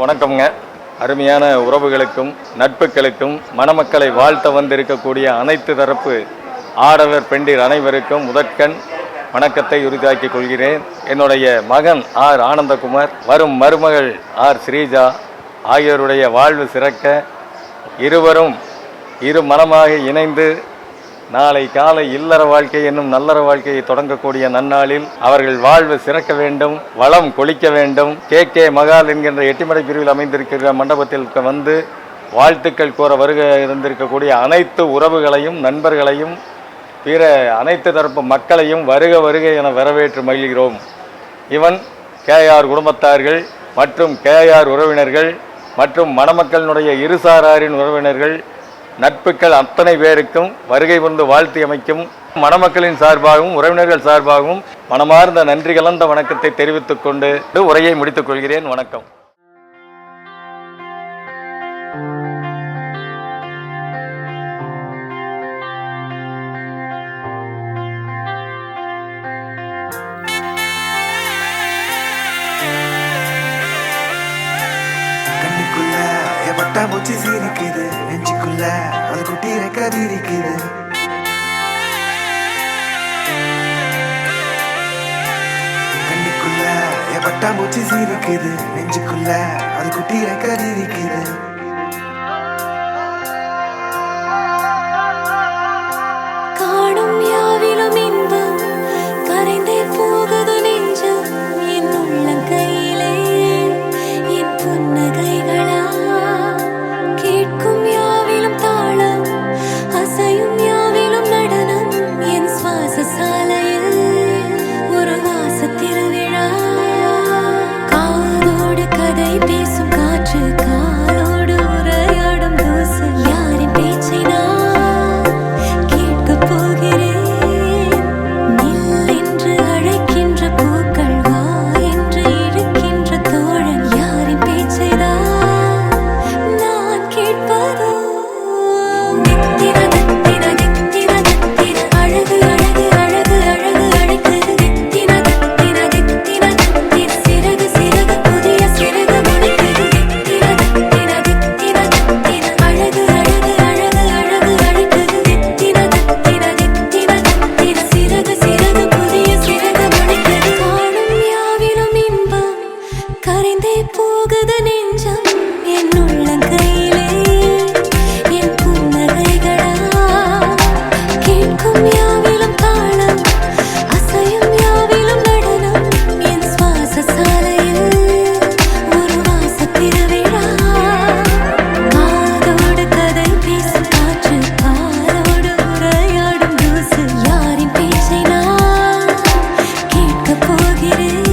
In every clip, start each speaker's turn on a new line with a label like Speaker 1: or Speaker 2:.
Speaker 1: வணக்கம்ங்க. அருமையான உறவுகளுக்கும் நட்புகளுக்கும் மணமக்களை வாழ்த்த வந்திருக்கக்கூடிய அனைத்து தரப்பு ஆடவர் பெண்டிர் அனைவருக்கும் முதற்கண் வணக்கத்தை உரித்தாக்கிக் கொள்கிறேன். என்னுடைய மகன் ஆர் ஆனந்தகுமார், வரும் மருமகள் ஆர் ஸ்ரீஜா ஆகியோருடைய வாழ்வு சிறக்க இருவரும் இரு மனமாக இணைந்து நாளை காலை இல்லற வாழ்க்கை என்னும் நல்லற வாழ்க்கையை தொடங்கக்கூடிய நன்னாளில் அவர்கள் வாழ்வு சிறக்க வேண்டும், வளம் கொளிக்க வேண்டும். கே மகால் என்கின்ற எட்டிமடை பிரிவில் அமைந்திருக்கிற மண்டபத்தில் வந்து வாழ்த்துக்கள் கூற வருக இருந்திருக்கக்கூடிய அனைத்து உறவுகளையும் நண்பர்களையும் பிற அனைத்து தரப்பு மக்களையும் வருக வருக என வரவேற்று மகிழ்கிறோம். இவன் கேஆர் குடும்பத்தார்கள் மற்றும் கேஆர் உறவினர்கள் மற்றும் மணமக்களினுடைய இருசாராரின் உறவினர்கள் நட்புகள் அத்தனை பேருக்கும் வருகை வந்து வாழ்த்தி அமைக்கும் மணமக்களின் சார்பாகவும் உறவினர்கள் சார்பாகவும் மனமார்ந்த நன்றி கலந்த வணக்கத்தை தெரிவித்துக் கொண்டு உரையை முடித்துக் கொள்கிறேன். வணக்கம்.
Speaker 2: பட்டாம்பூச்சி சிரிக்குது நெஞ்சுக்குள்ள, அது குட்டி ரெக்காது இருக்குது. கண்ணுக்குள்ள பட்டாம்பூச்சி சிரிக்குது நெஞ்சுக்குள்ள, அது குட்டி ரெக்காது இருக்குது.
Speaker 3: காணும் யாவிலும் இன்பம் கரைந்தே போகுது நெஞ்சம், என் உள்ளம் கையிலே என் புன்னகைகளா. கேட்கும் யாவிலும் தாளம், அசையும் யாவிலும் நடனம், என் சுவாச சாலையில் ஒரு வாச திருவிழா. காதோடு கதை பேசும் காற்று, காலோடு உரையாடும் தூசு, யாரின் பேச்சை நான் கேட்கப் போகிறேன். நில் என்று அழைக்கின்ற பூக்கள், வா என்று இழுக்கின்ற தோழன், யாரின் பேச்சை தான் நான் கேட்பதோ. தித்திர தித்திர தித்திர தித்திர, அழகு அழகு அழகு அழகு அழைக்குது. தித்திர தித்திர தித்திர தித்திர, சிறகு சிறகு புதிய சிறகு முளைக்குது. தித்திர தித்திர தித்திர தித்திர, அழகு அழகு அழகு அழகு அழைக்குது. தித்திர தித்திர தித்திர தித்திர, சிறகு சிறகு புதிய சிறகு முளைக்குது. காணும் யாவிலும் இன்பம் கரைந்தே போகுது நெஞ்சம், என் உள்ளங்கையிலே என் புன்னகைகளா. கேட்கும் யாவிலும் தாளம், அசையும் யாவிலும் நடனம், என் சுவாச சாலையில் ஒரு வாச திருவிழா. காதோடு கதை பேசும் காற்று, காலோடு உரையாடும் தூசு, யாரின் பேச்சை நான் கேட்கப் போகிறேன்.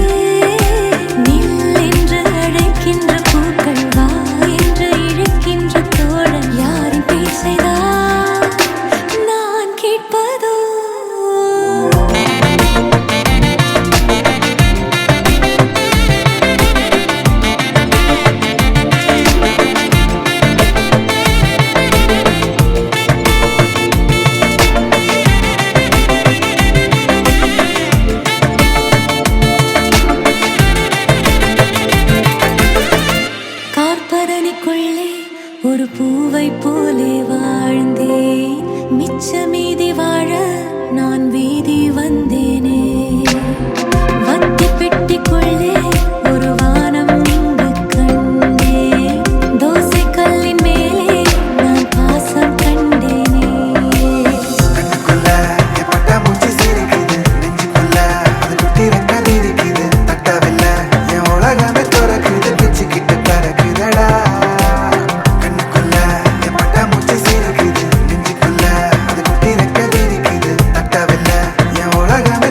Speaker 3: நில் என்று அழைக்கின்ற பூக்கள், வா என்று இழுக்கின்ற தோழன், யாரின் பேச்சை தான் நான் கேட்பதோ. கார்பதனிக்குள்ளே ஒரு பூவை போலே வாழ்ந்தேன், மிச்ச மீதி வாழ நான் வீதி வந்தேனே. வத்தி பெட்டிக்குள்ளே ஒரு வானம் இங்கு கண்டேன், தோசை கல்லின் மேலே நான் பாசம் கண்டேனே.
Speaker 2: கண்ணுக்குள்ள பட்டாம்பூச்சி சிரிக்குது நெஞ்சுக்குள்ள, அது குட்டி ரெக்காது இருக்குது. தட்டவில்லை என் உலகமே துறக்குது, பிச்சுக்கிட்டு பறக்குதடா. கண்ணுக்குள்ள பட்டாம்பூச்சி சிரிக்குது நெஞ்சுக்குள்ள, அது குட்டி ரெக்காது இருக்குது. தட்டவில்லை என் உலகமே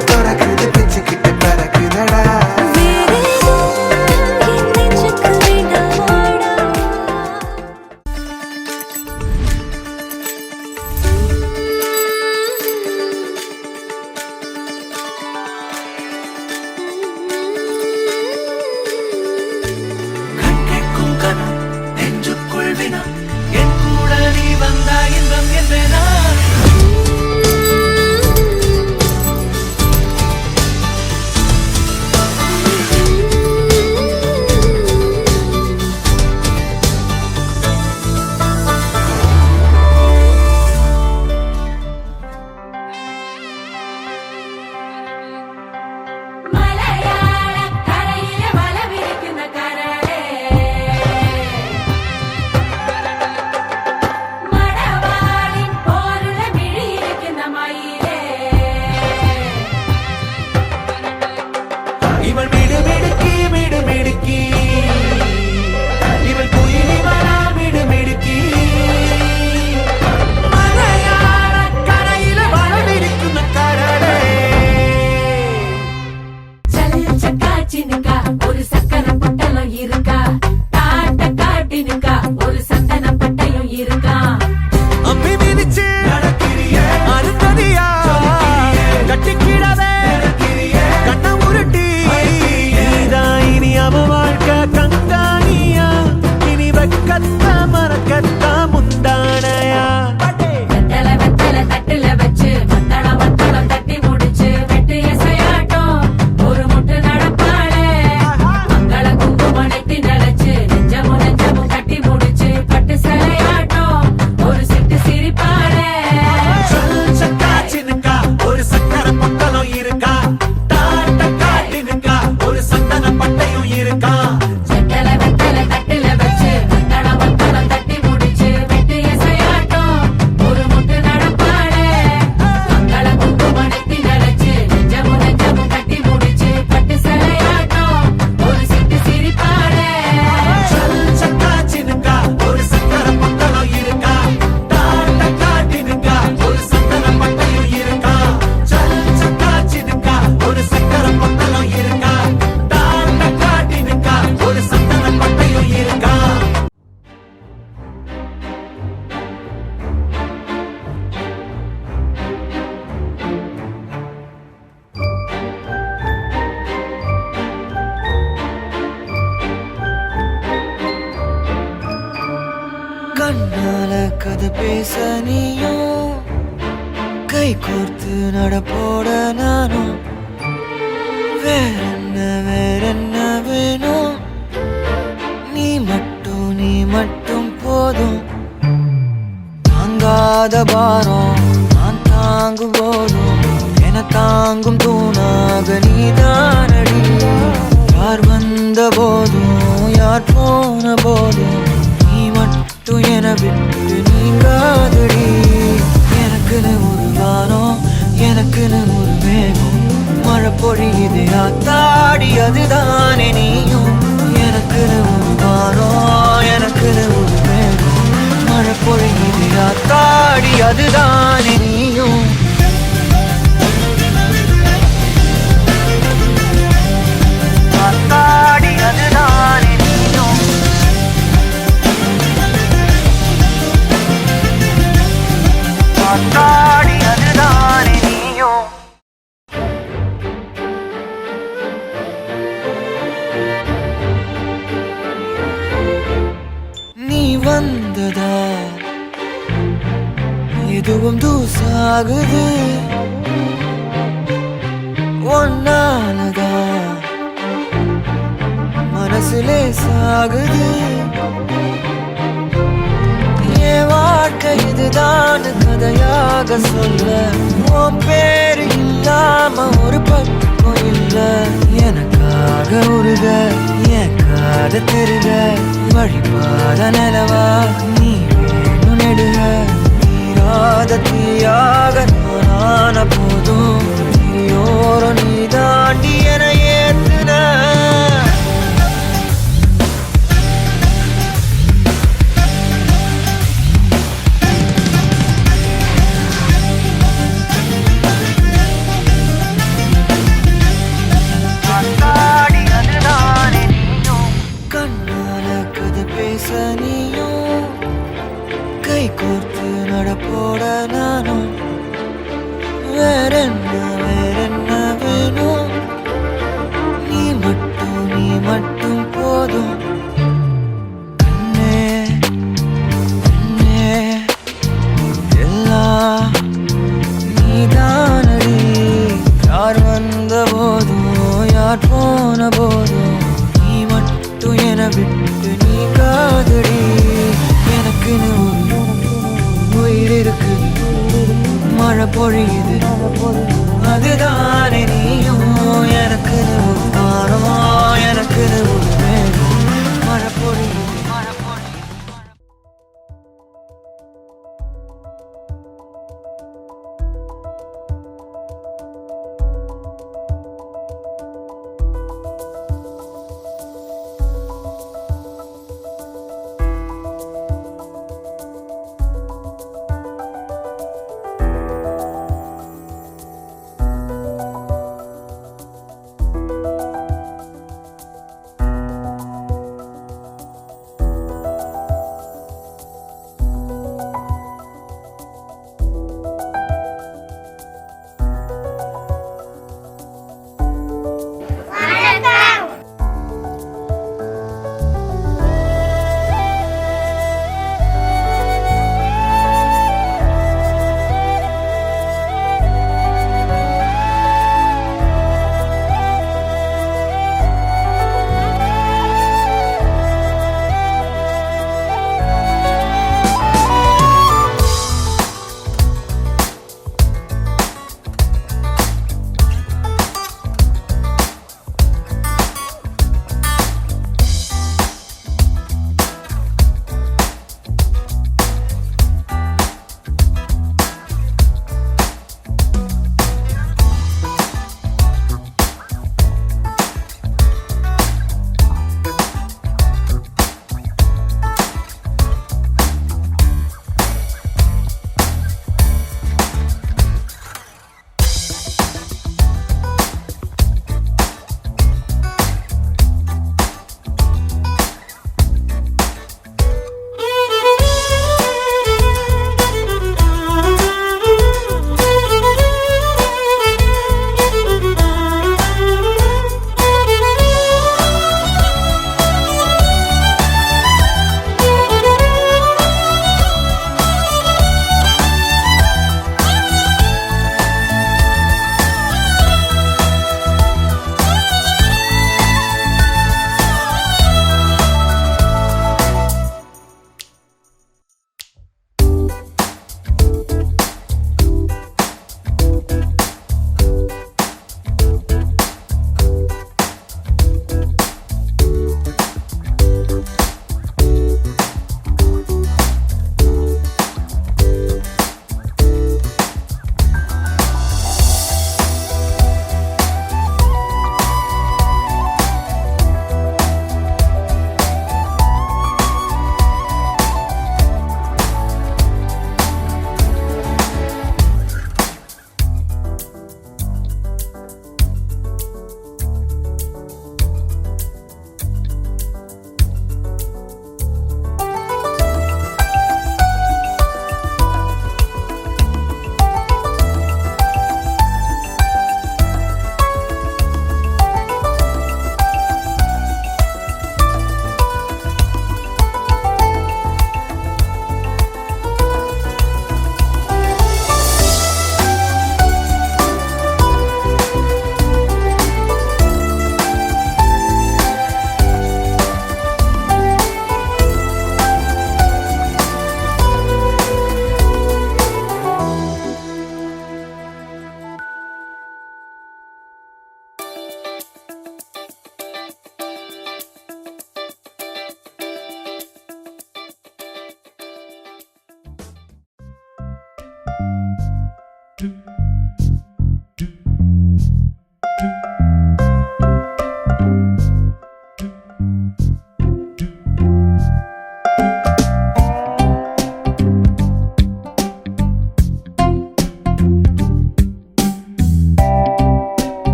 Speaker 2: கதை பேச நீயும் கை கோர்த்து நடப்போட நானும் வேறென்ன வேணும் நீ மட்டும் போதும் தாங்காத பாரம் நான் தாங்கும் போதும் என தாங்கும் தூணாக நீதானடி யார் வந்த போதும் யார் போன போதும் நீ மட்டும் என விட்டு நீங்காதடி எனக்குன்னு ஒரு வானம் எனக்குன்னு ஒரு மேகம் மழை பொழியுது ஆத்தாடி அதுதானே நீயும் எனக்குன்னு ஒரு வானம் எனக்குன்னு ஒரு மேகம் மழை பொழியுது ஆத்தாடி அதுதானே நீயும் ஆத்தாடி அதுதானே நீயும் ஆத்தாடி அதுதானே நீயும் நீ வந்ததா எதுவும் தூசாகுது ஒன்னாலதா மனசுலே சாகுது என் வாழ்க்கை இதுதான் கதையாக சொல்ல உன் பேரு இல்லாம ஒரு பக்கம் இல்ல எனக்காக உருக என் காத திருக வழிபாத நிலவா நீ வேணும் நெடுக நீராத தீயாக நானான போதும் நீயோரம் நீ தாண்டி என ஏத்துன நீயும் கை கோர்த்து நடப்போட நானும் வேறென்ன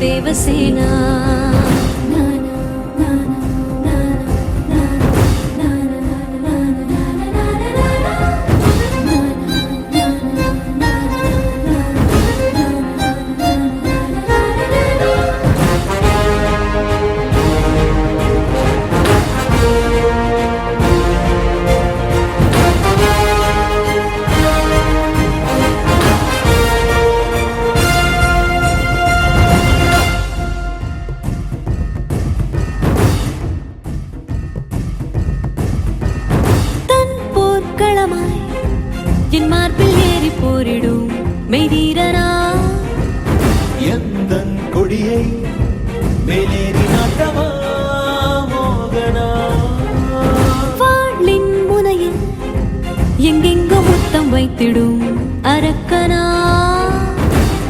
Speaker 3: தேவசேனா என் மார்பில் ஏறி போரிடும் மெய்தீரனா
Speaker 4: எந்தன் கொடியை மேலேறி நாட்டவா மோகனா
Speaker 3: வாளின் முனையில் எங்கெங்கோ முத்தம் வைத்திடும் அரக்கனா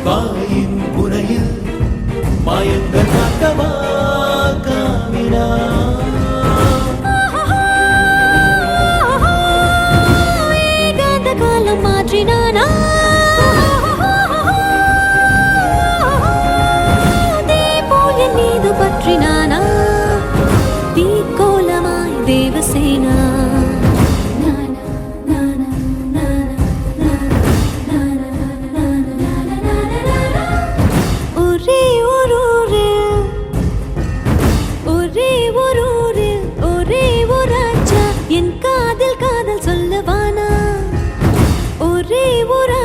Speaker 4: வாயின் முனையில் மாயங்கள் நாட்டவா காமினா
Speaker 3: காலம் மாற்றினானா தீபோல் என் மீது பற்றினானா தீக்கோலமாய் தேவசேனா ஒரே ஒரு ஒரே ஒரு ராஜா என் காதில் காதல் சொல்லவானா ஒரே ஒரு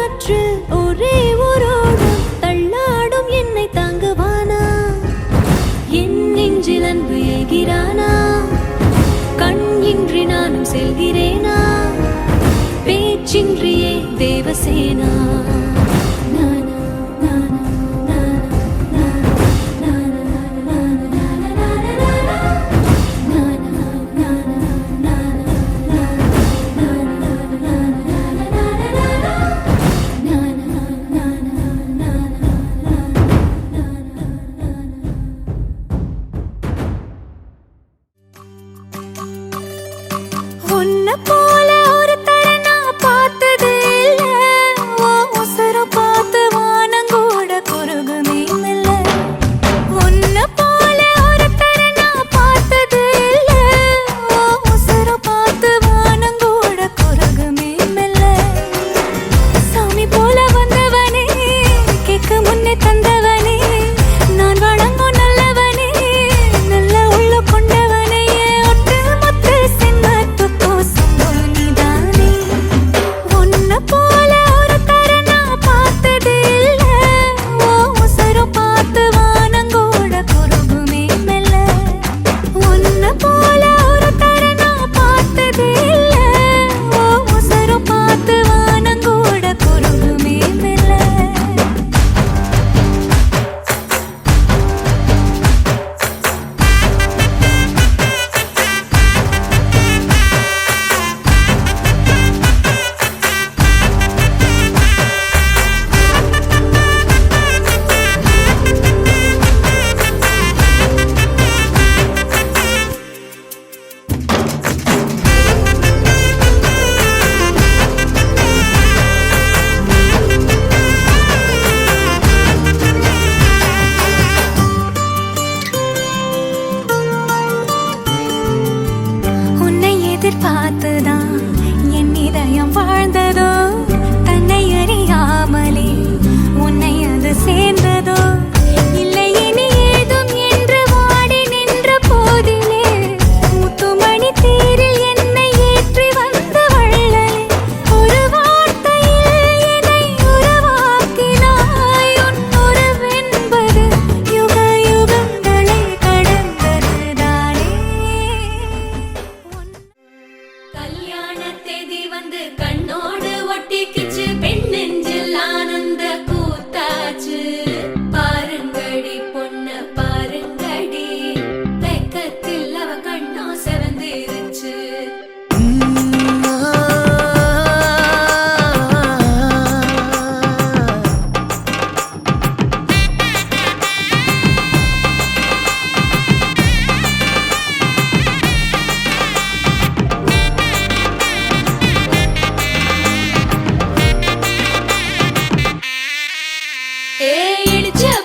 Speaker 3: தேதி வந்து கண்ணோடு ஒட்டிக்கிச்சு பெண் நெஞ்சில் ஆனந்த கூத்தாச்சு பாருங்கடி பொண்ண பாருங்கடி வெக்கத்தில் அவ கண்ணோ செவந்திருச்சு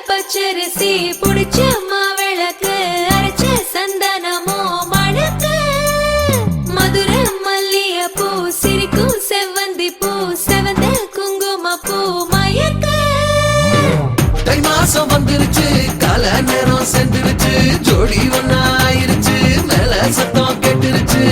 Speaker 3: பச்சரிசி புடிச்ச மாவிளக்கு அரைச்ச சந்தனமோ மணக்கு மதுரை மல்லிய பூ சிரிக்கும் செவ்வந்தி பூ செவந்த குங்கும பூ மயக்க
Speaker 4: தை மாசம் வந்துருச்சு கால நேரம் சென்றுருச்சு ஜோடி ஒன்னாயிருச்சு மேல சத்தம் கேட்டுருச்சு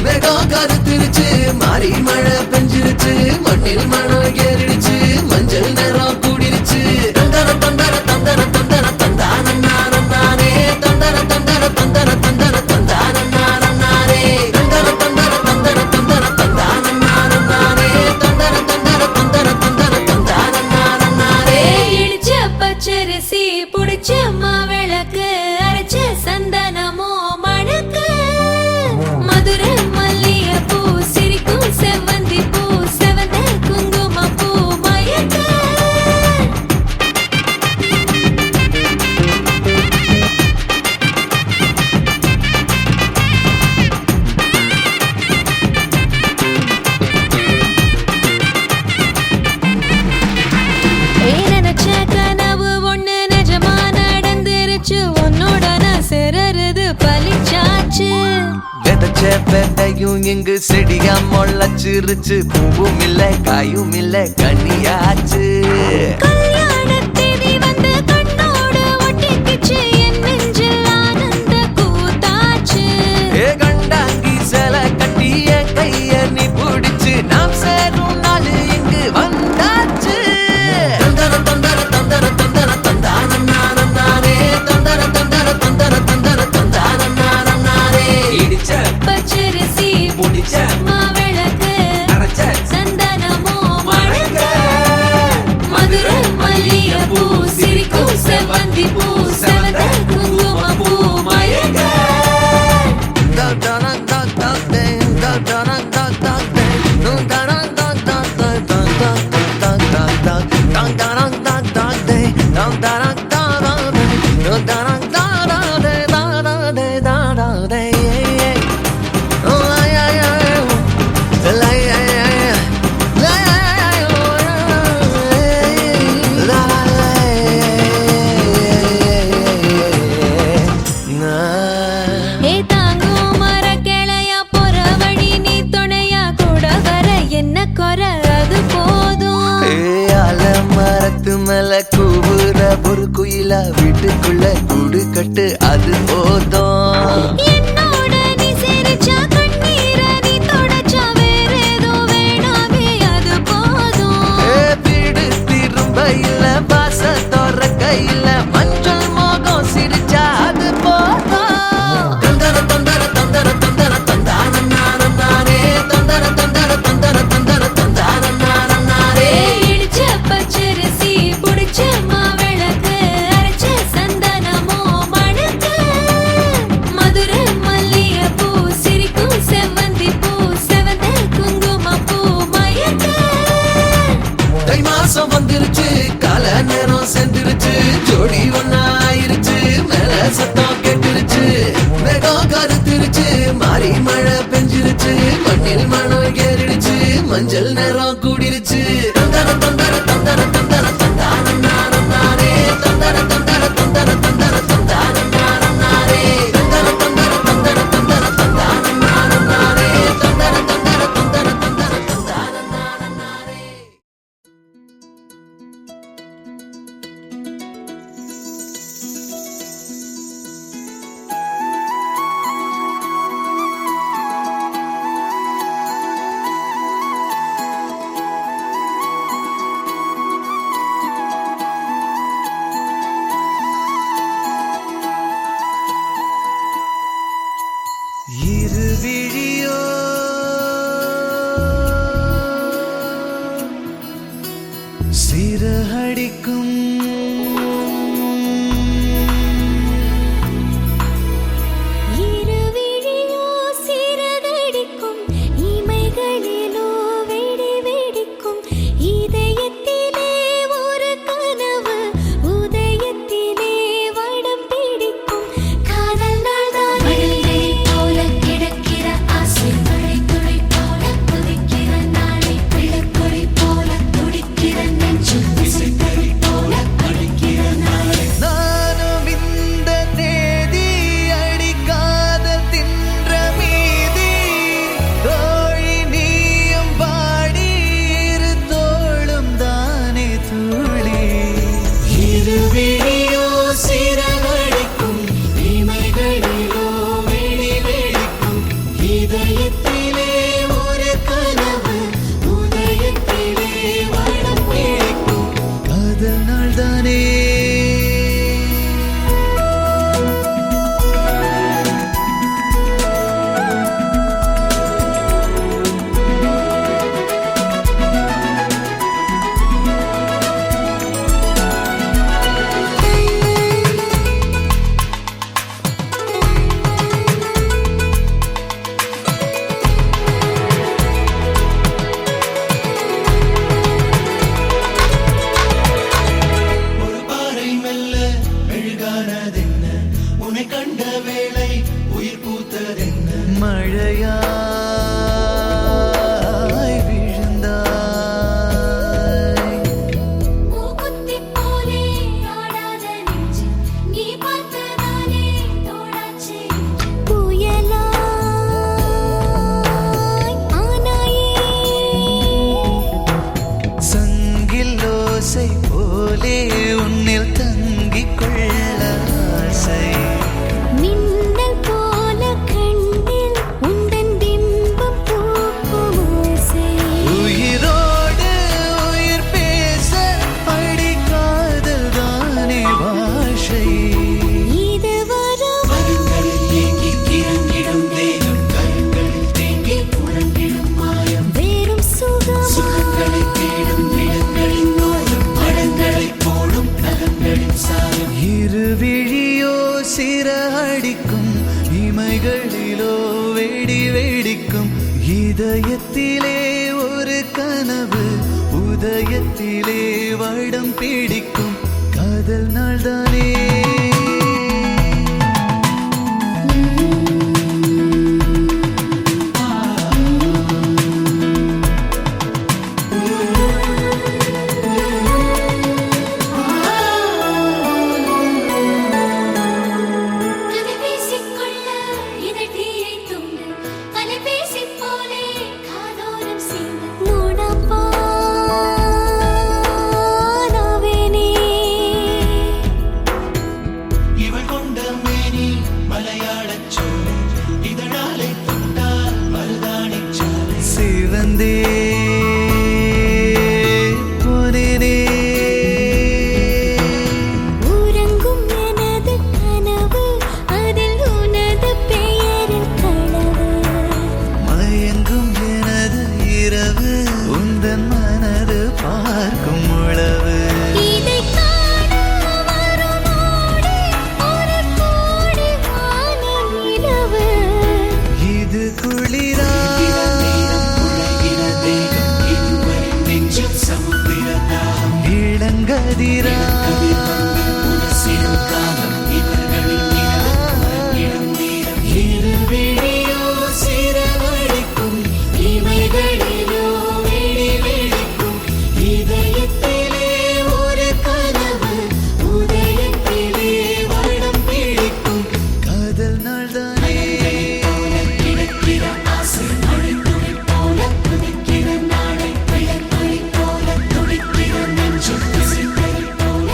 Speaker 4: மேகம் கருத்துருச்சு மாறி மழை பெஞ்சிருச்சு மண்ணில் மணம் ஏறிடுச்சு மஞ்சள் நேரம் கூடிருச்சு தந்தர தந்தர தந்தர தந்தர தந்தானே தந்தர தந்தர தந்தர தந்தர தந்தானே தந்தர தந்தர தந்தர தந்தர தந்தானே தந்தர தந்தர தந்தர தந்தர தந்தானே
Speaker 3: இடிச்ச பச்சரிசி புடிச்ச மாவிளக்கு அரைச்ச சந்தனமோ மணக்கு மதுரை மல்லிய பூ சிரிக்கும் செவ்வந்தி பூ செவந்த குங்கும பூ மயக்க நினைச்ச கனவு ஒண்ணு நிஜமா நடந்துருச்சு உன்னோட நான் சிறருது பலிச்சாச்சு
Speaker 4: விதைச்ச விதையும் இங்கு செடியா முளைச்சிருச்சு பூவும் இல்ல காயும் இல்ல கனியாச்சு
Speaker 3: கல்யாண தேதி வந்து கண்ணோடு ஒட்டிக்கிச்சு என் நெஞ்சில் ஆனந்த கூத்தாச்சு
Speaker 4: ஏ கண்டாங்கி சில கட்டி என் கைய நீ பிடிச்சு நாம் சேரும் நாள் இங்கு வந்தாச்சு தந்தர தந்தர தந்தர தந்தர தந்தானே தந்தர தந்தர தந்தர தந்தர தந்தானே இடிச்ச
Speaker 3: பச்சரிசி
Speaker 4: முடிச்ச
Speaker 3: மாவிளக்கு
Speaker 4: அரைச்ச
Speaker 3: சந்தனமோ மணக்க மதுரை மல்லிய பூ சிரிக்கும் செவ்வந்தி பூ செவந்த குங்கும பூ மயக்க ஏ தாங்கும் மர கிளையா போற வழி நீ துணையா கூட வர என்ன குறை அது போதும்
Speaker 4: மரத்து மேல கூவுற ஒரு குயிலா வீட்டுக்குள்ள கூடு கட்டு அது போதும்
Speaker 3: என்னோட நீ சிரிச்சா கண்ணீர நீ தொடச்சா வேற ஏதோ வேணாமே அது போதும்
Speaker 4: வீடு திரும்ப இல்ல பாச திறக்க இல்ல மஞ்சள் மோகம் சிரிச்சா அது போதும் தந்தர தந்தர தந்தர தந்தர தந்தானே தந்தர தந்தர தந்தர தந்தர தந்தானே
Speaker 3: இடிச்ச பச்சரிசி புடிச்ச மாவிளக்கு அரைச்ச சந்தனமோ மணக்க மதுரை மல்லிய பூ சிரிக்கும் செவ்வந்தி பூ செவந்த குங்கும பூ மயக்க
Speaker 4: தை மாசம் வந்துருச்சு கால நேரம் சென்றுருச்சு ஜோடி ஒன்னாயிருச்சு மேல சத்தம் கேட்டுருச்சு மேகம் கருத்துருச்சு மாறி மழை பெஞ்சிருச்சு மண்ணில் மணம் ஏறிடுச்சு மஞ்சள் நேரம் கூடிருச்சு தந்தர தந்தர தந்தர தந்தர தந்தானே தந்தர தந்தர தந்தர தந்தர தந்தானே தந்தர தந்தர தந்தர தந்தர தந்தானே தந்தர தந்தர தந்தர தந்தர தந்தானே அடிக்கும்
Speaker 3: இருவிழியோ சிறகடிக்கும் இமைகளிலோ வெடி வெடிக்கும் இதயத்திலே ஒரு கனவு உதயத்திலே வடம் பிடிக்கும் காதல் நாள்தான் மழையை போல கிடக்கிற ஆசை மழை துளி போல கொதிக்கிற நாளை விளக்கொளி போல துடிக்கிற நெஞ்சு விசித்தறி போல அடிக்கிற நாளை
Speaker 4: நானும் இந்த தேதி அடிக்காத தின்ற மீதி தோழி நீயும் பாடி இரு தோளும் தானே தூளி இருவிழியோ சிறகடிக்கும் இமைகளிலோ வெடி வெடிக்கும் இதயத்திலே ஒரு கனவு உதயத்திலே வடம் பிடிக்கும் அதனால் தானே ஒரு பாறை மெல்ல மெழுகானதென்ன உன்னை கண்ட வேளை உயிர் பூத்ததென்ன மழையாய் விழுந்தாய்
Speaker 3: மூக்குத்தி போலே ஆடாத நெஞ்சு நீ பார்த்ததாலே தோடாச்சு புயலாய் ஆனாயே
Speaker 4: சங்கில் ஓசை போலே உன்னில் தங்கிக் கொள்ள ஆசை
Speaker 3: மின்னல் போல கண்ணில் உந்தன் பிம்பம் பூக்கும் ஓசை
Speaker 4: உயிரோடு உயிர் பேச அடிக்காதல் தானே பாஷை
Speaker 3: இது வரும் வேறும்
Speaker 4: இருவிழியோ சிறகடிக்கும் இமைகளிலோ வெடி வெடிக்கும் இதயத்திலே ஒரு கனவு உதயத்திலே வடம் பிடிக்கும் காதல் நாள்தானே
Speaker 3: கதை பேசிக்கொள்ள இதழீரை துண்டு அலைபேசி போலே காதோரம் சிந்து மூடப்பானாவேனே
Speaker 4: இவள் கொண்ட மேனி மலையாளச் சோலை இதழாலை தொட்டால் மருதாணிச் சாலை சிவந்தே போனேனே
Speaker 3: உறங்கும் எனது கனவு அதில் உனது பெயரில் கனவு
Speaker 4: மயங்கும் எனது இரவு உந்தன் மனது பார்க்கும் உளவு
Speaker 3: இதை காண வருமோடி ஒரு கோடி வானிலவு
Speaker 4: இது குளிரா இளங்கதிரா இருவிழியோ சிறகடிக்கும் இமைகளிலோ வெடி வெடிக்கும் இதயத்திலே ஒரு கனவு உதயத்திலே வடம் பிடிக்கும் காதல் நாள்தானே
Speaker 3: போல துடிக்கிற நாளை விளக்கொளி போல துடிக்கிற நெஞ்சு விசித்தறி போல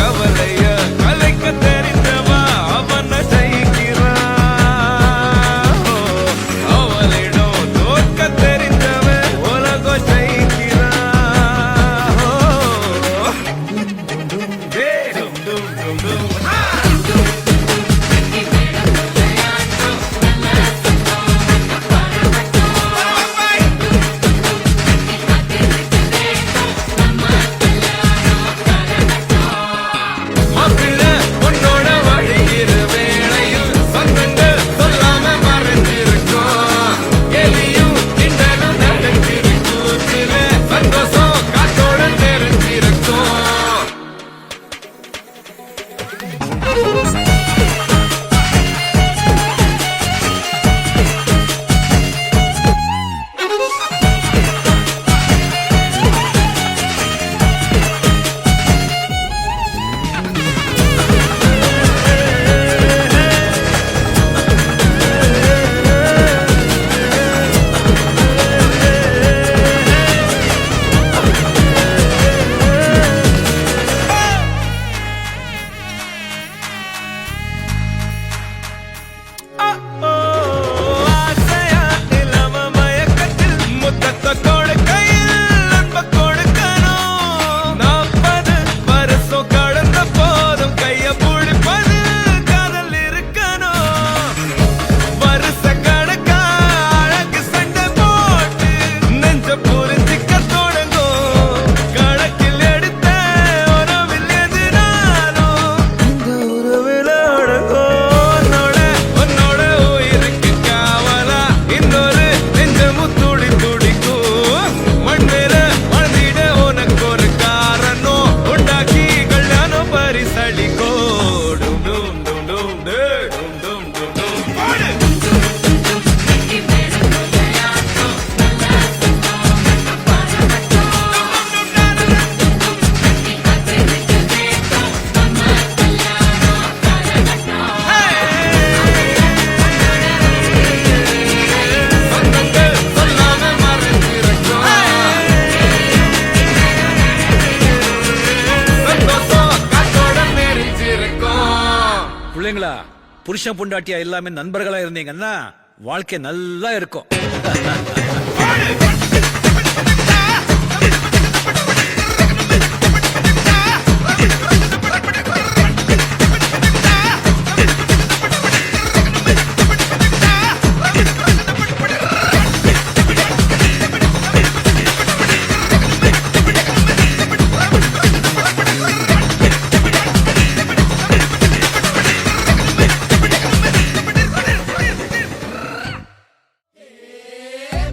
Speaker 5: கவலைய கலைக்க தெரிந்தவா அவன ஜெயிக்கிறான். அவளிடம் தோற்க தெரிந்தவன் உலகம் ஜெயிக்கிறான். டும் டும் டும் டும். மாப்பிள்ளை உன்னோட வழிகிற வேளையில் சொந்தங்கள் சொல்லாம மறைஞ்சிருக்கும். எலியும் கிண்டலும் நடந்திருக்கும். சில சந்தோஷம் காத்தோட தெரிஞ்சிருக்கும். ஆசையா இல்லாம மயக்கத்தில் முத்தத்தை கொடுக்கையில் அன்பை கொடுக்கணும். 40 வருஷம் கடந்த போதும் கைய பிடிப்பது காதல் இருக்கணும். வருஷ கணக்கா அழகு சண்டை போட்டு நெஞ்ச புரிஞ்சிக்க தொடங்கும். கணக்கில் எடுத்த உறவில் எதிராலும் இந்த உறவில் அடங்கும். உன்னோட உயிருக்கு காவலா இன்னொரு நெஞ்சமும் துடி துடிக்கும். மண் மேல வாழ்ந்திட உனக்கு ஒரு காரணம் உண்டாக்கி கல்யாணம் பரிசளிக்கோ. டும் டும் டும் டும் டே, டும் டும் டும் டும். பாடு. சொந்தங்கள் சொல்லாம மறைஞ்சிருக்கும். சந்தோஷம் காத்தோட நெறிஞ்சிருக்கும்.
Speaker 6: பிள்ளைங்களா, புருஷன் பொண்டாட்டியா எல்லாமே நண்பர்களா இருந்தீங்கன்னா வாழ்க்கை நல்லா இருக்கும்.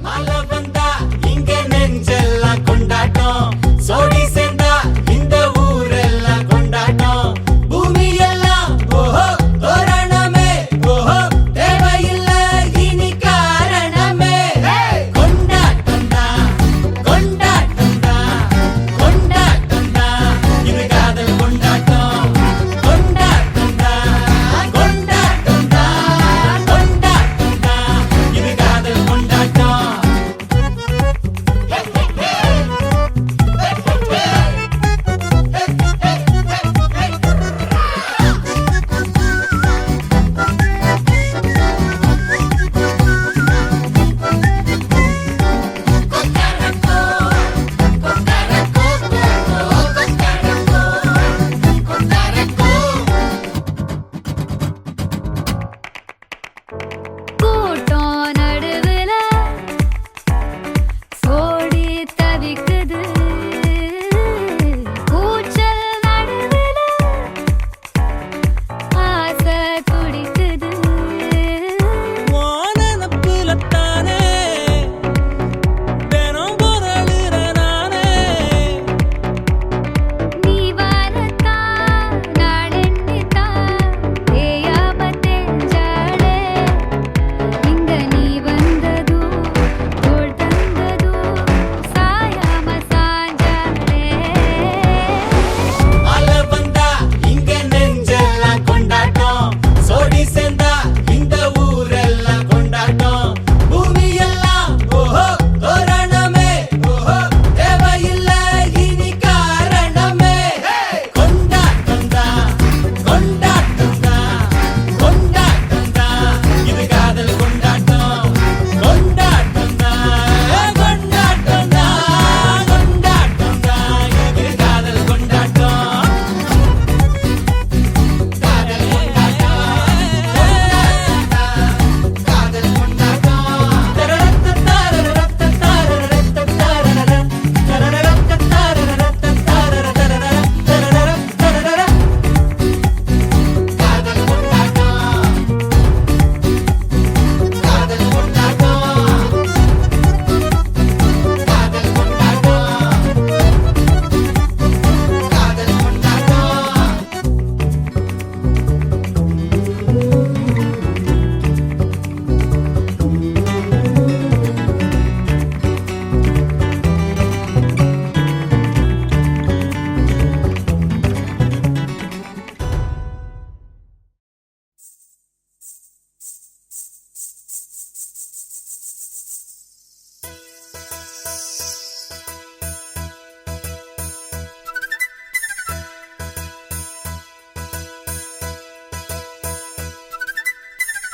Speaker 4: மா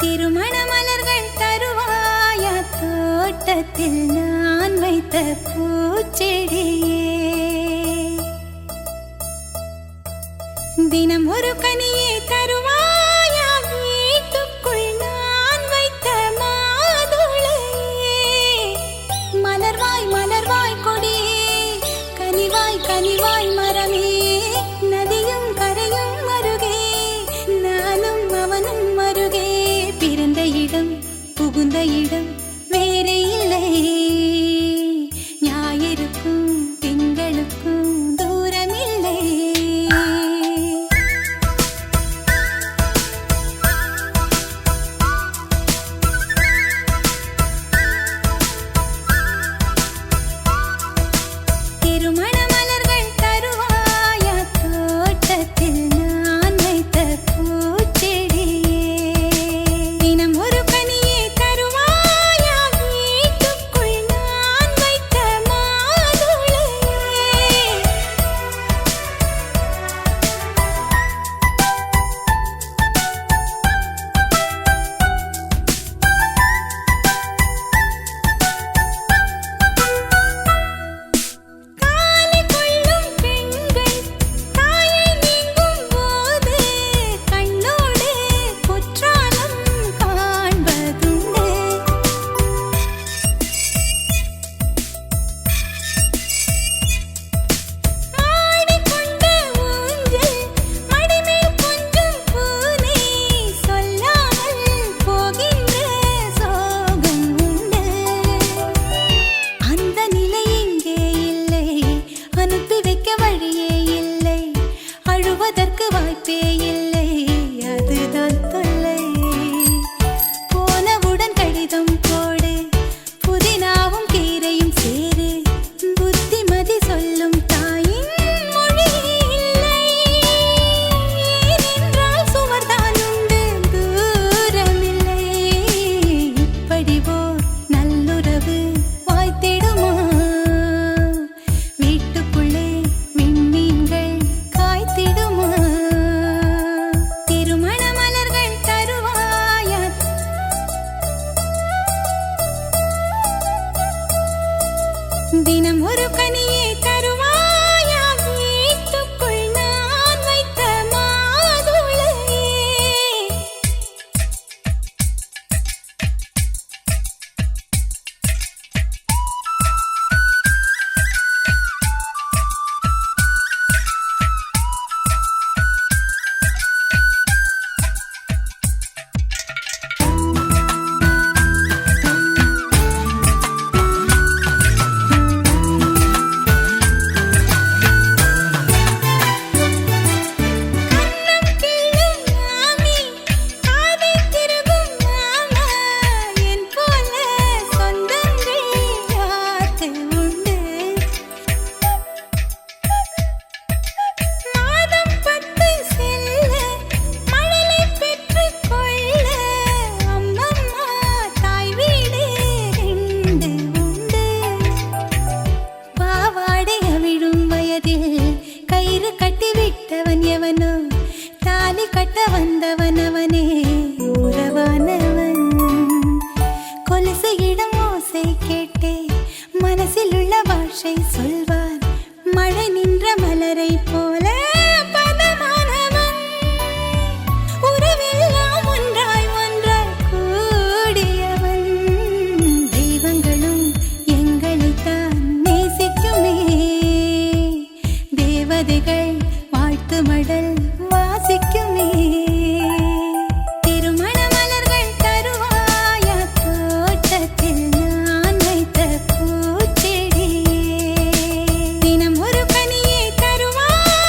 Speaker 3: திருமண மலர்கள் தருவாயா தோட்டத்தில் நான் வைத்த பூச்செடியே தினம் ஒரு கனியே தருவாயா வீட்டுக்குள் நான் வைத்த மாதுளையே மலர்வாய் மலர்வாய் கொடியே கனிவாய் கனிவாய் மரமே நதியும் கரையும் அருகே நானும் அவனும் அருகே பிறந்த இடம் புகுந்த இடம் வேறே இல்லை ஞாயிறுக்கும் திங்களுக்கும் தூரமில்லை திருமண மலர்கள் தருவாயா தோட்டத்தில் நான் வைத்த பூச்செடியே தினம் ஒரு கனியே தருவாயா வீட்டுக்குள் நான் வைத்த மாதுளையே காலை கொள்ளும் பெண்கள் தாயை நீங்கும் போது கண்ணோடு குற்றாலம் காண்பதுண்டு ஆடிக்கொண்ட ஊஞ்சல் மடிமேல் கொஞ்சம் பூனை சொல்லாமல் போகின்ற சோகம் உண்டு அந்த நிலை இங்கே இல்லை அனுப்பி வைக்க வழியே இல்லை அழுவதற்கு வாய்ப்பே இல்லை அதுதான் தொல்லை போனவுடன் கடிதம் போடு புதினாவும் கீரையும் சேரு புத்திமதி சொல்லும் தாயின் மொழி இல்லை ஏனென்றால் சுவர்தான் உண்டு தூரமில்லை இப்படி ஓர் நல்லுறவு வாய்த்திடுமா வீட்டுக்குள்ளே விண்மீன்கள் காய்த்திடுமா திருமண மலர்கள் தருவாயா தினம் ஒரு கனியே தருவாயா வீட்டுக்குள் நான் வைத்த மாதுளையே கண்ணம் கிள்ளும் மாமி காதை திருகும் மாமா என் போல சொந்தங்கள் யாருக்கு உண்டு மாதம் 10 செல்ல மழலை பெற்றுக் கொள்ள அம்மம்மா தாய் வீடு 2 உண்டு பாவாடை அவிழும் வயதில் கயிறு கட்டி விட்டவன் எவனோ தாலி கட்ட வந்தவன் அவனே உறவானவன் கொலுசு இடம் ஓசை கேட்டே மனசில் உள்ள பாஷை சொல்வான் மழை நின்ற மலரை போல பதமானவன் உறவெல்லாம் ஒன்றாய் ஒன்றாய் கூடியவன் தெய்வங்களும் எங்களைத்தான் நேசிக்குமே தேவதைகள் வாழ்த்து மடல் வாசிக்குமே திருமண மலர்கள் தருவாயா தோட்டத்தில் நான் வைத்த பூச்செடியே தினம் ஒரு கனியே தருவாயா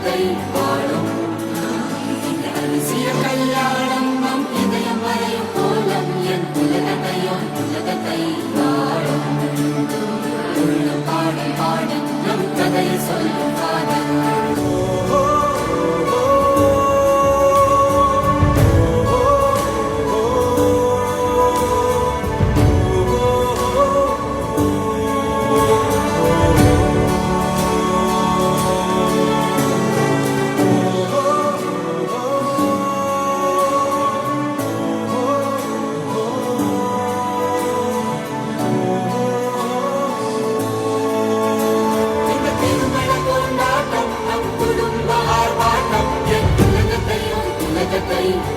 Speaker 7: உலகத்தை வாழும் இந்த அதிசய கல்யாணம் நம் இதயம் வரையும் கோலம் என் உலகத்தை வாழும் உள்ள பாடல் பாடல் நம் கதையை சொல்லும் காதல்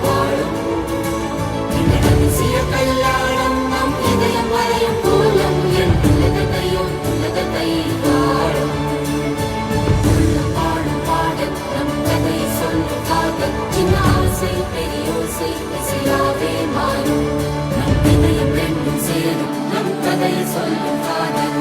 Speaker 7: வாழும் இந்த அதிசய கல்யாணம் நம் இதயம் வரையும் கோலம் என் உலகத்தை வாழும் உள்ள பாடும் பாடல் நம் கதை சொல்லும் காதல் சின்ன ஆசை பெரியோசை இசையாவே மாறும் நம் இதயம் ரெண்டும் சேரும் நம் கதை சொல்லும் காதல்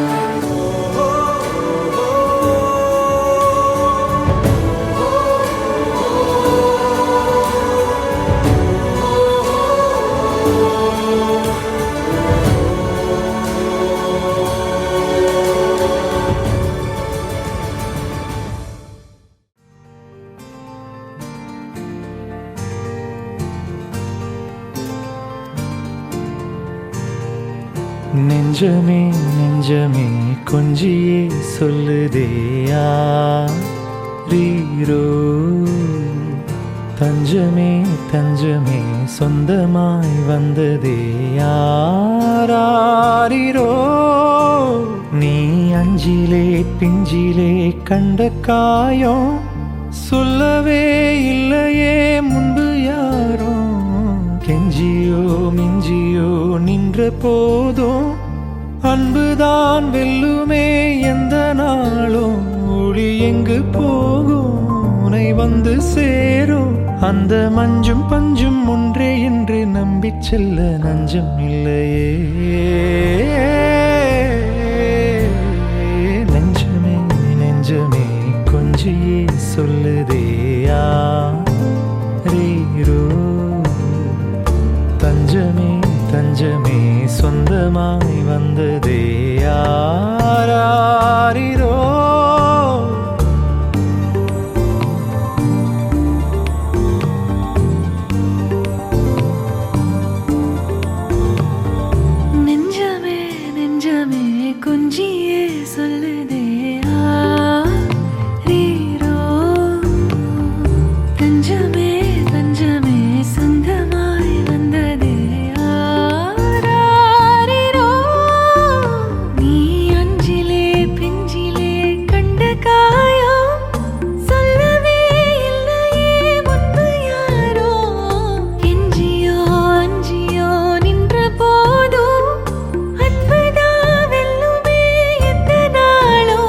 Speaker 8: நெஞ்சமே நெஞ்சமே கொஞ்சியே சொல்லுதேயா ரீரோ தஞ்சமே தஞ்சமே சொந்தமாய் வந்ததே யாரீரோ நீ அஞ்சிலே பிஞ்சிலே கண்ட காயம் சொல்லவே இல்லையே முன்பு யாரோ கெஞ்சியோ மிஞ்சியோ நின்ற போதும் அன்புதான் வெல்லுமே எந்த நாளும் ஒளி எங்கு போகும் உனை வந்து சேரும் அந்த மஞ்சும் பஞ்சும் ஒன்றே என்று நம்பி செல்ல நஞ்சம் இல்லையே நெஞ்சமே நெஞ்சமே கொஞ்சியே சொல்லுதேயா ரீரோ தஞ்சமே தஞ்சமே சொந்தமாய் வந்ததே யாரீரோ
Speaker 3: நெஞ்சமே நெஞ்சமே கொஞ்சியே சொல்லுதே ரீரோ தஞ்சமே தஞ்சமே சொந்தமாய் வந்ததே யாரீரோ நீ அஞ்சிலே பிஞ்சிலே கண்ட காயம் சொல்லவே இல்லையே முன்பு யாரோ எஞ்சியோ அஞ்சியோ நின்ற போதும் அன்புதா வெல்லுமே எந்த நாளோ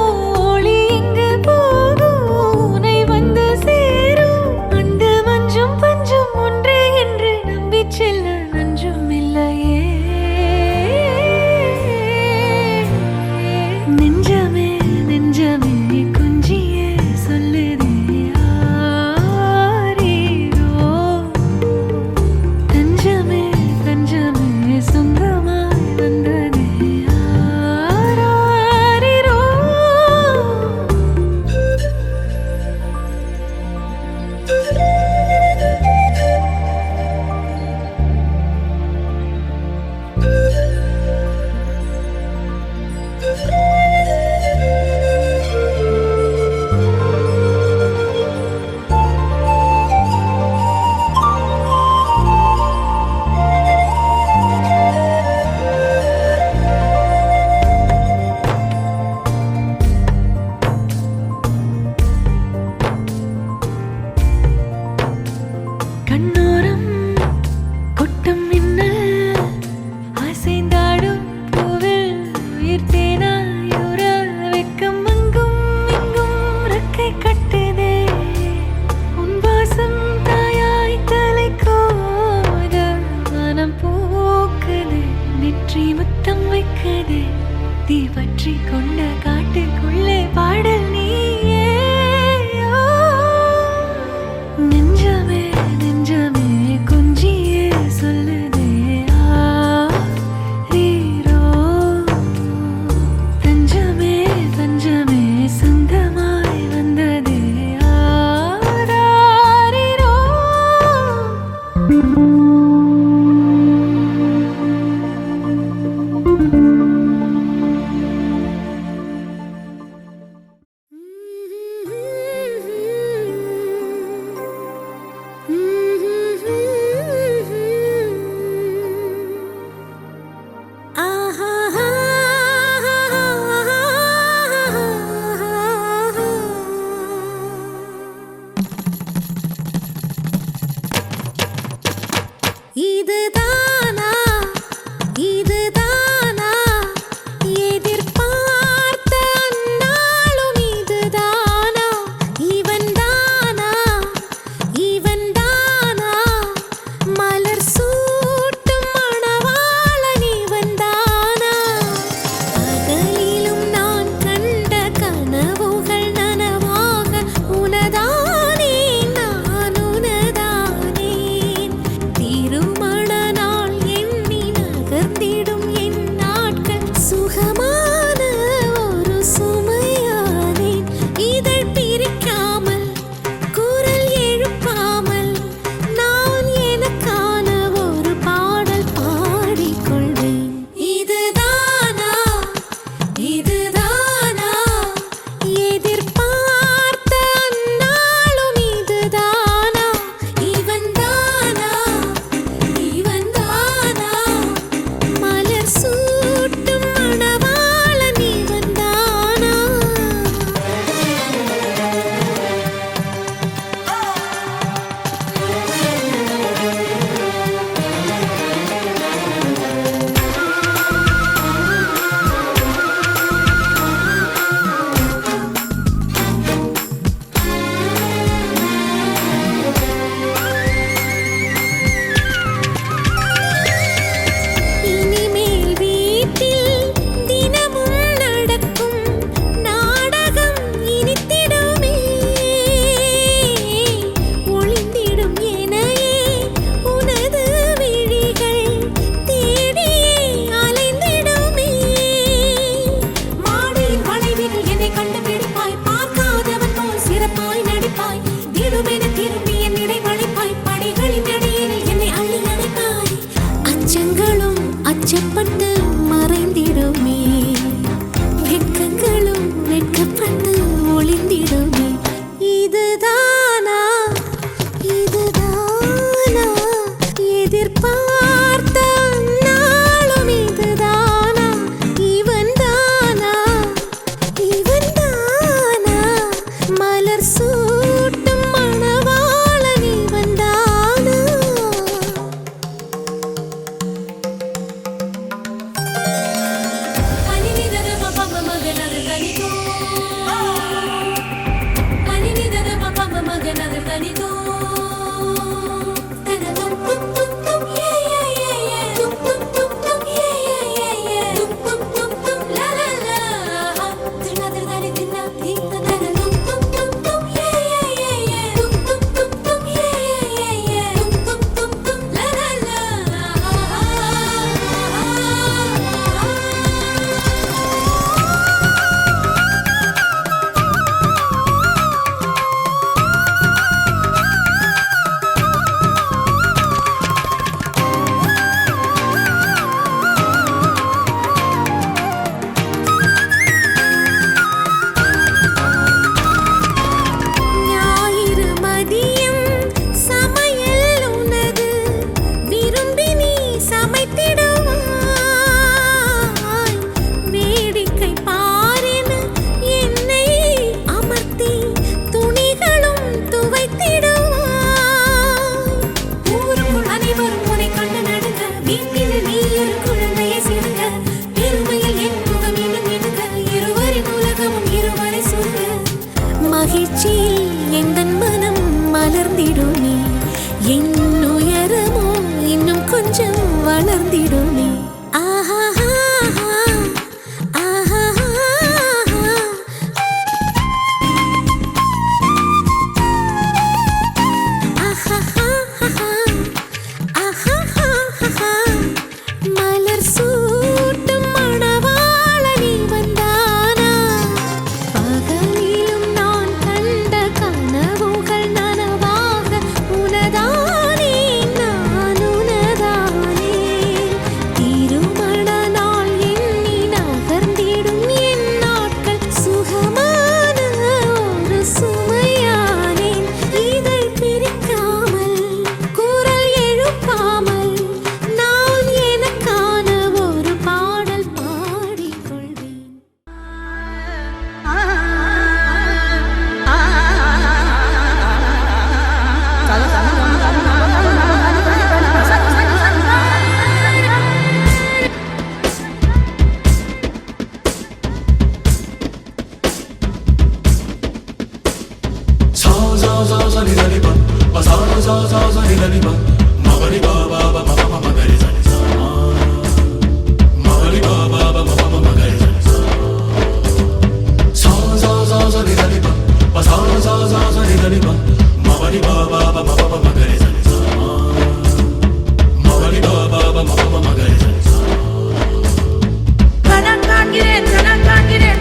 Speaker 3: கணக்காண்கிறேன்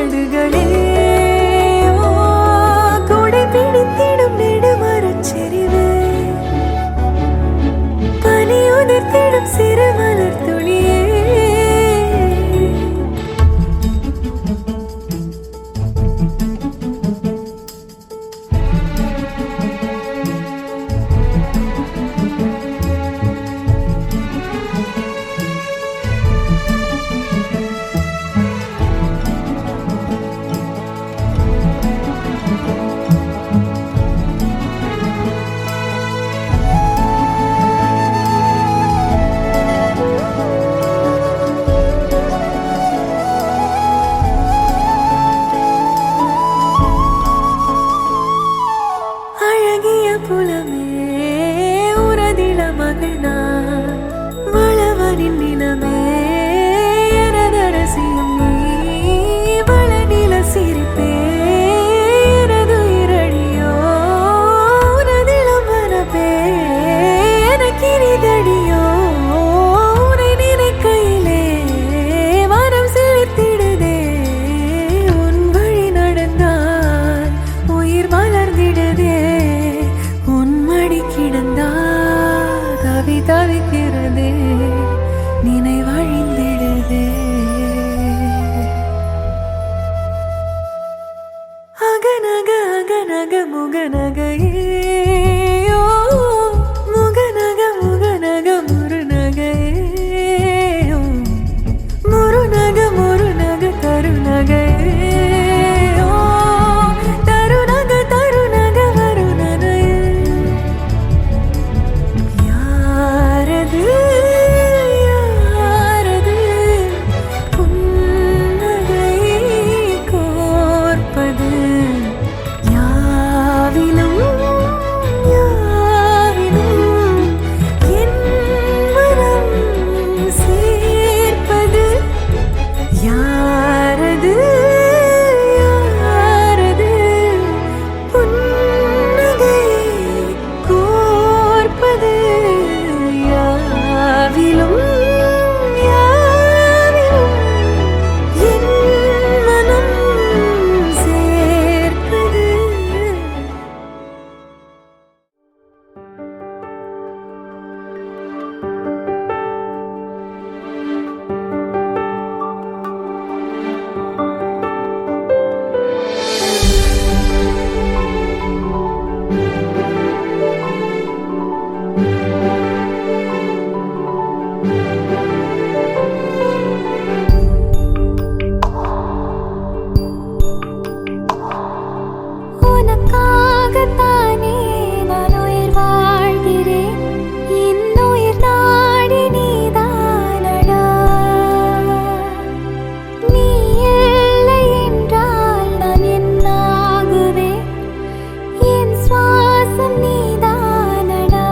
Speaker 3: உதடுகளே கொடை பிடித்திடும் நெடுமரச்செறிவே பனி உதிர்த்திடும் சிறு மலர் துளியே அழகிய புலமே உரதில மகனா வளவனின் நிலமே எனதரசியும் நீ வளநில சிரிப்பே எனது இரடியோ உனதிலம் மரபே எனக்கினிதடியோ உனை நினைக்கையிலே மனம் சிலிர்த்திடுதே உன் வழி நடந்தால் உயிர் மலர்ந்திடுதே உன் மடி கிடந்தால் தவி தவிக்கிறதே நினைவழிந்திடுதே அகநக அகநக முகநகையே முகநக முகநக முருநகையே முருநக முருநக கருநகையே தருநக தருநக வருணனையே யாரது யாரது புன்னகை கோர்ப்பது யாவிலும் யாவிலும் என் மனம் சேர்ப்பது யாரது யாரது புன்னகை கோர்ப்பது யாவிலும் யாவிலும் என் மனம் சேர்ப்பது உனக்காகத்தானே நான் உயிர் வாழ்கிறேன் என் உயிர் நாடி நீதானடா நீ இல்லை என்றால் நான் என்னாகுவேன் என் சுவாசம் நீதானடா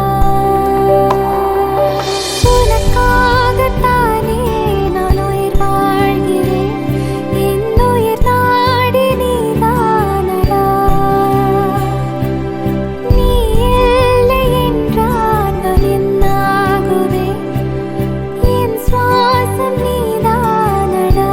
Speaker 3: உனக்காகத்தானே நான் உயிர் வாழ்கிறேன் என் உயிர் நாடி நீதானடா நீ இல்லை என்றால் நான் என்னாகுவேன் என் சுவாசம் நீதானடா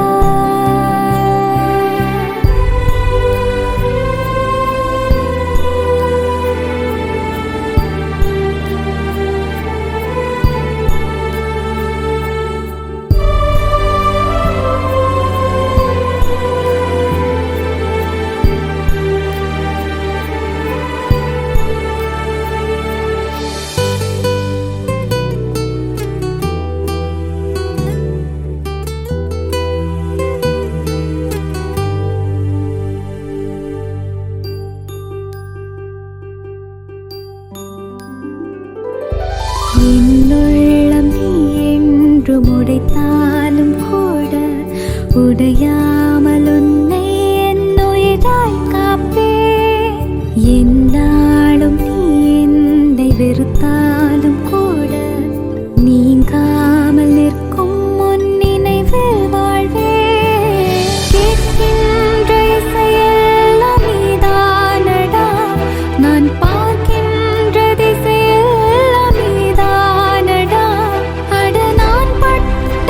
Speaker 3: என்னுள்ளம் நீ என்று முடைத்தாலும் கூட உடையாமல் உன்னை என் உயிராய் காப்பேன் என்னாலும் நீ என்னை வெறுத்தாலும் கூட நீங்காமல் நிற்கும் உன் நினைவில் வாழ்வேன் கேட்கின்ற இசையெல்லாம் நீதானடா நான் பார்க்கின்ற திசையெல்லாம் நீதானடா அட நான் பட்ட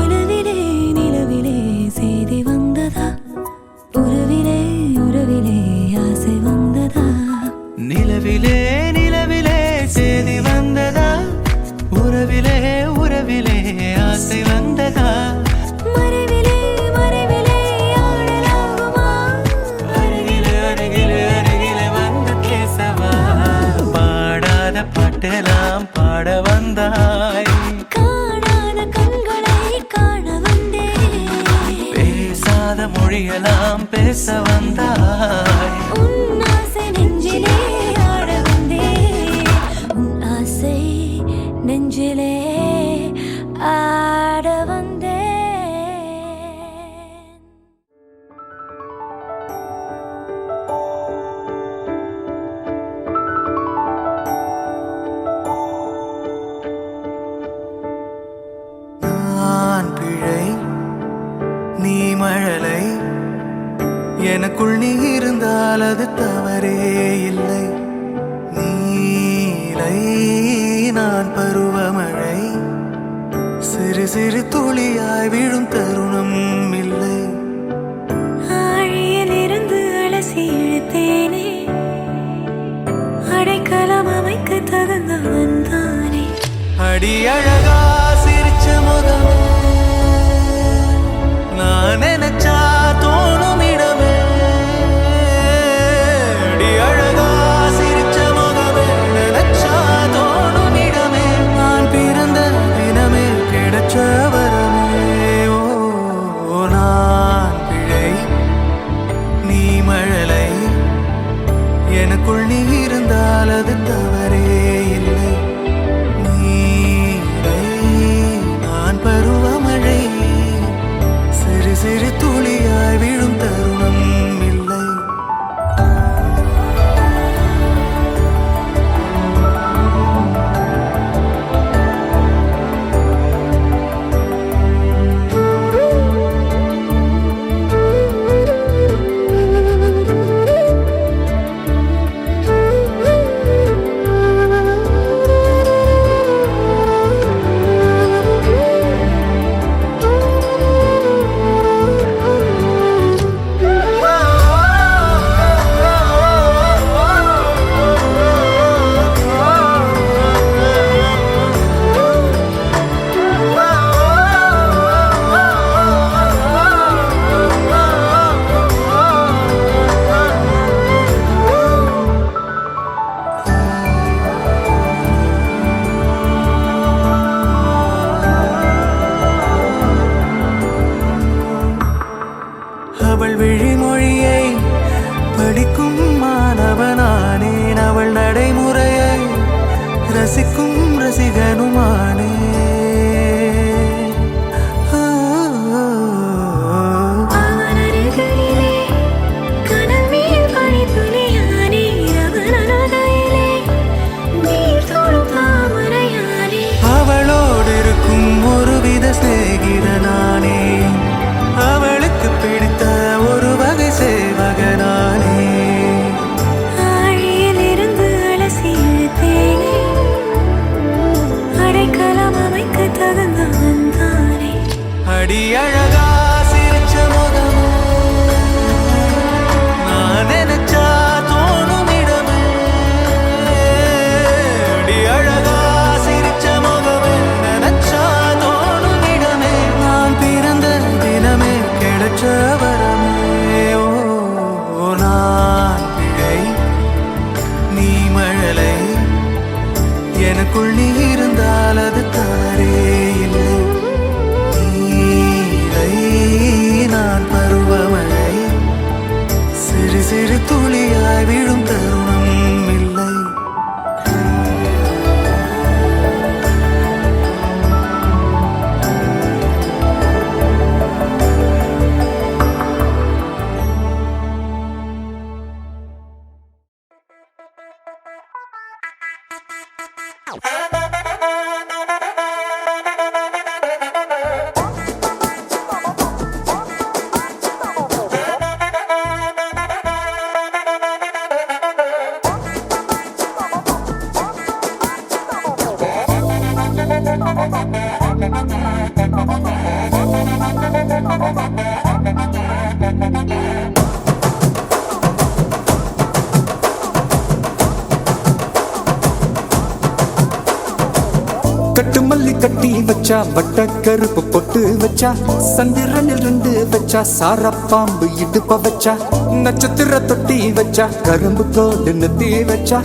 Speaker 3: நிலவிலே நிலவிலே செய்தி வந்ததா உறவிலே உறவிலே ஆசை வந்ததா
Speaker 8: நிலவிலே நிலவிலே செய்தி வந்ததா உறவிலே உறவிலே ஆசை வந்ததா
Speaker 3: மறைவிலே மறைவிலே ஆடலாகுமா
Speaker 8: அருகிலே அருகிலே அருகிலே வந்து பேசவா பாடாத பாட்டெல்லாம் பாட வந்தாய்
Speaker 3: காணாத கண்களை காண வந்தேன்
Speaker 8: பேசாத மொழியெல்லாம் பேச வந்தாய்
Speaker 3: உன் ஆசை நெஞ்சிலே ஆட வந்தேன் உன் ஆசை நெஞ்சிலே ஆட வந்தேன்
Speaker 2: நான் பிழை நீ மழலை எனக்குள் நீ இருந்தால் அது தவறே இல்லை நீலை நான் பருவமழை சிறு சிறு துளியாய் விழும் தருணம் இல்லை
Speaker 3: ஆழியில் இருந்து அலசி இழுத்தேனே அடைக்கலம் அமைக்க தகுந்தவன் தானே
Speaker 2: அடி அழகா சிரிச்ச முகமே
Speaker 8: ரசிக்கும் ரசிகனுமானே. அவளோடு இருக்கும் ஒருவித சிநேகிதனானே, அவளுக்கு பிடித்த ஒரு வகை சேவகனானே.
Speaker 3: ஆழியிலிருந்து அலசிய தேனே, அடைக்கலம் அமைக்க தகுந்தவன் தானே.
Speaker 8: அடி அழகா சிரிச்ச முகமே, நான் நினைச்சா தோணும் இடமே. அடி அழகா சிரிச்ச முகமே, நினைச்சா தோணும் இடமே. நான் பிறந்த தினமே கிடைச்ச வரமே. ஓ நான் பிழை, நீ மழலை, எனக்குள் நீ இருந்தால் அது தாரே இல்லை. நீரை நான் பருவமழை, சிறு சிறு துளியாய் விழும் தருணம் இல்லை.
Speaker 2: கட்டு மல்லி கட்டி வச்சா, வட்ட கருப்பு பொட்டு வச்சா, சந்திரனில் 2 வச்சா, சார பாம்பு இடுப்ப வச்சா, நட்சத்திர தொட்டி வச்சா, கரும்பு தோடு நெத்தி வச்சா,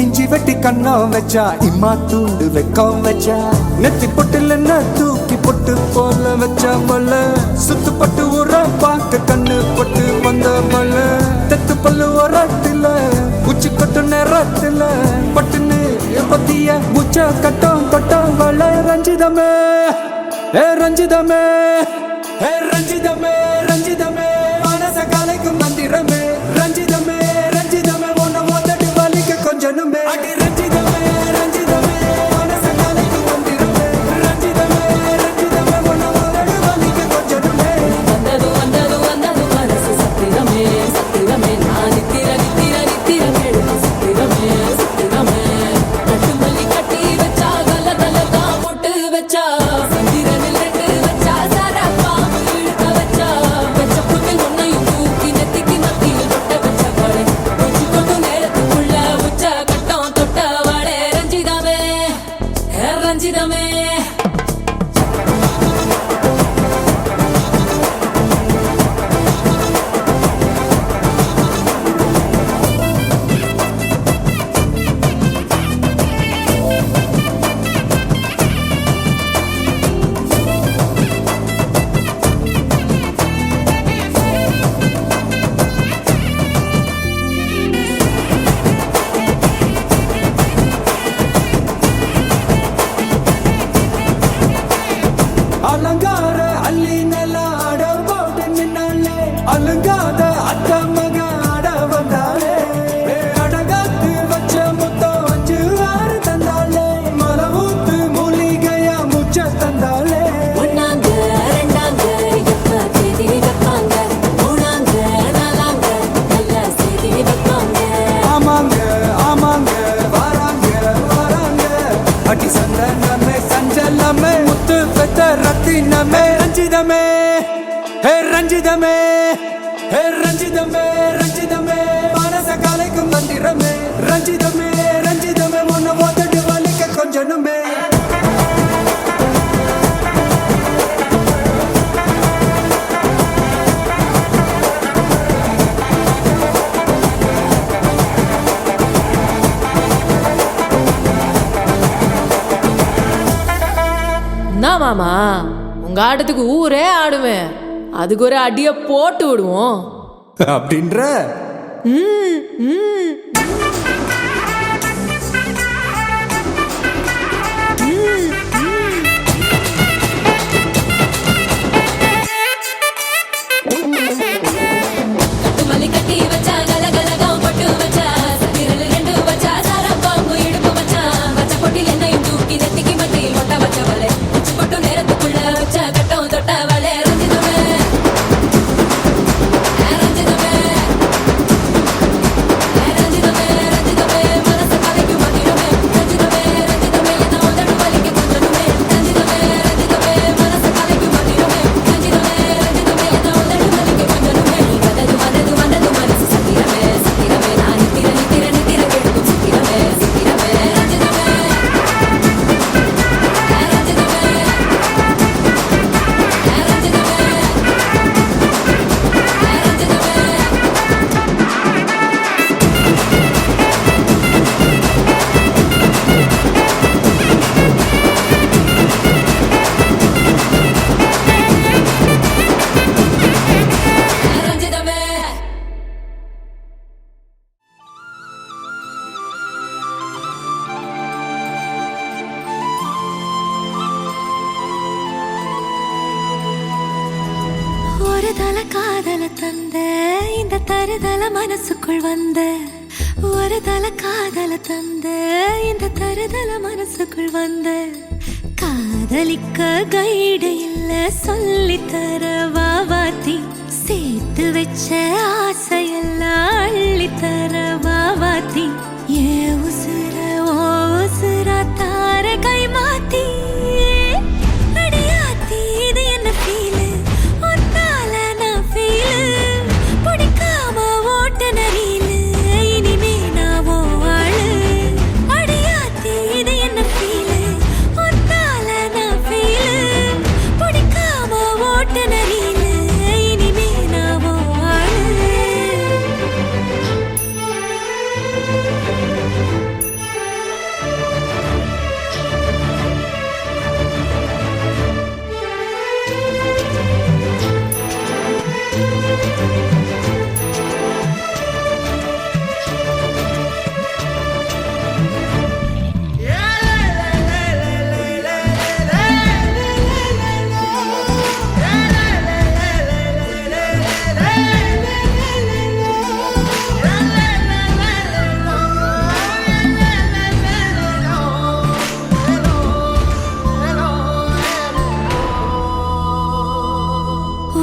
Speaker 2: இஞ்சி வெட்டி கண்ணம் வச்சா, இம்மா தூண்டு வெக்கம் வச்சா, நெத்தி பொட்டுல தூக்கி பொட்டு போல வச்சா மல்ல, சுத்து பட்டு உர பார்க்க கண்ணு பொட்டு வந்த மல்ல, தெத்து பல்லு உரத்துல உச்சி கொட்டு நேரத்துல பட்டுன்னு பத்திய முச்ச கட்டம் கட்டம் வள ரஞ்சிதமே, ஏ ரஞ்சிதமே, ஏ ரஞ்சிதமே, ரஞ்சிதமே, மனச கலைக்கும் மந்திரமே, ரஞ்சிதமே, ரஞ்சிதமே, உன்னை ஓதட்டு வலிக்க கொஞ்சனுமே. அடி ரஞ்சிதமே, ரஞ்சிதமே, மனச கலைக்கும் மந்திரமே, ரஞ்சிதமே, ரஞ்சிதமே, உன்னை ஓதட்டு வலிக்க கொஞ்சனுமே.
Speaker 7: வந்தது வந்தது வந்தது மனசு சத்திரமே சத்திரமே, நான் நித்திர நித்திர நித்திர கேடு சத்திரமே சத்திரமே. கட்டு மல்லி கட்டி வச்சா, கல கல தான் போட்டு வச்சா, சந்திரனில் 2 வச்சா, சாரா பாம்பு இழுக்க வச்சா, வச்ச புட்டு ஒன்னையும் தூக்கி நெத்திக்கு மத்தியில் தொட்ட வச்ச வாழை, உச்சி கொண்டு நேரத்துக்குள்ள உச்ச கட்டம் தொட்ட வாழை. ரஞ்சிதமே, ரஞ்சிதமே.
Speaker 2: அலங்கார அள்ளி நல்ல ஆட போட்டு நின்னாலே, அலங்காத அத்த மக ஆட வந்தாலே, அடகாத்து வச்ச முத்தம் 5 6 தந்தாலே, மலவூத்து மூலிகையா முச்ச தந்தாலே.
Speaker 7: ஒன்னாங்க ரெண்டாங்க எப்ப தேதி வைப்பாங்க, மூணாங்க நாலாங்க நல்ல செய்தி வைப்பாங்க.
Speaker 2: ஆமாங்க ஆமாங்க வராங்க வராங்க, அடி சந்தனமே சஞ்சலமே, முத்து பெத்த ரத்தினமே, ரஞ்சிதமே, ஹே ரஞ்சிதமே, ஹே ரஞ்சிதமே, ரஞ்சிதமே, மனச கலைக்கும் மந்திரமே, ரஞ்சிதமே, ரஞ்சிதமே, உன்னை ஓதட்டு வலிக்க கொஞ்சனுமே.
Speaker 9: என்ன மாமா, உங்க ஆட்டத்துக்கு ஊரே ஆடுவேன், அதுக்கு ஒரு அடிய போட்டு விடுவோம்
Speaker 2: அப்படின்ற
Speaker 3: தல காதல தந்த இந்த தருதல மனசுக்குள் வந்த ஒரு தல காதல தந்த இந்த தருதல மனசுக்குள் வந்த காதலிக்க கைடு இல்ல சொல்லி தர வாவாத்தி சேர்த்து வச்ச ஆசையெல்லாம் அள்ளி தர வாவாத்தி ஏ உசுர ஓ உசுரா தார கை மாத்தி அடியாத்தி இது என்ன ஃபீலு ஒன்னால நான் ஃபீலு பிடிக்காம ஓட்ட நரீலு இனிமே நான் ஓ ஆளு அடியாத்தி இது என்ன ஃபீலு ஒன்னால நான் ஃபீலு பிடிக்காம ஓட்ட நரீலு இனிமே நான் ஓ ஆளு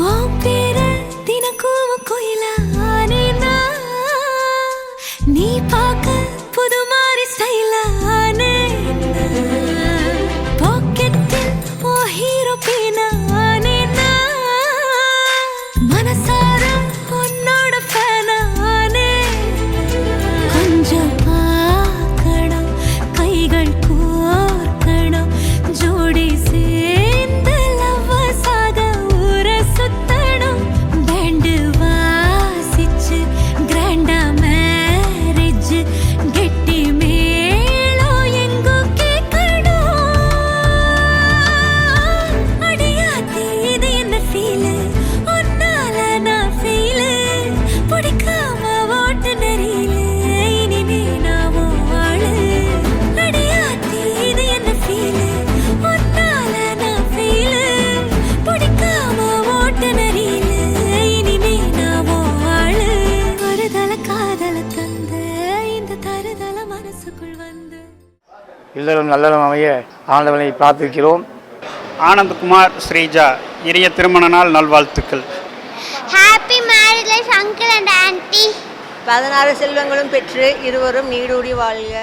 Speaker 3: உன் பேர தினக்கும் கோயிலா ஆனேனா நீ பார்க்க புது மாதிரி ஸ்டைலா ஆனேனா பாக்கெட்டில் ஓ ஹீரோ பேனா ஆனேனா மனசார உன்னோட ஃபேனா ஆனேனா கொஞ்சம் பார்க்கணும் கைகள் கோர்க்கணும் ஜோடி சேர்ந்து லவ்வசாக ஊர சுத்தணும் பேண்டு வாசிச்சு கிராண்டா மேரேஜ் கெட்டி மேளம் எங்கோ கேட்கணும் அடியாத்தி இது என்ன ஃபீலு ஒன்னால நான் ஃபீலு பிடிக்காம ஓட்டு நெறியில இனிமே நான் ஓ ஆளு அடியாத்தி இது என்ன ஃபீலு ஒன்னால நான் ஃபீலு பிடிக்காம ஓட்டு நெறியில இனிமே நான் ஓ ஆளு ஒரு தல காதல தந்த இந்த தருதல மனசுக்குள் வந்து
Speaker 10: இல்லறம் நல்லறம் அமைய ஆண்டவனை பிரார்த்திக்கிறோம்.
Speaker 11: ஆனந்த்குமார் ஸ்ரீஜா இனிய திருமண நாள் நல்வாழ்த்துக்கள்.
Speaker 3: Happy marriage life uncle and anti
Speaker 12: 16 செல்வங்களும் பெற்று இருவரும் நீடூடி வாழ்க.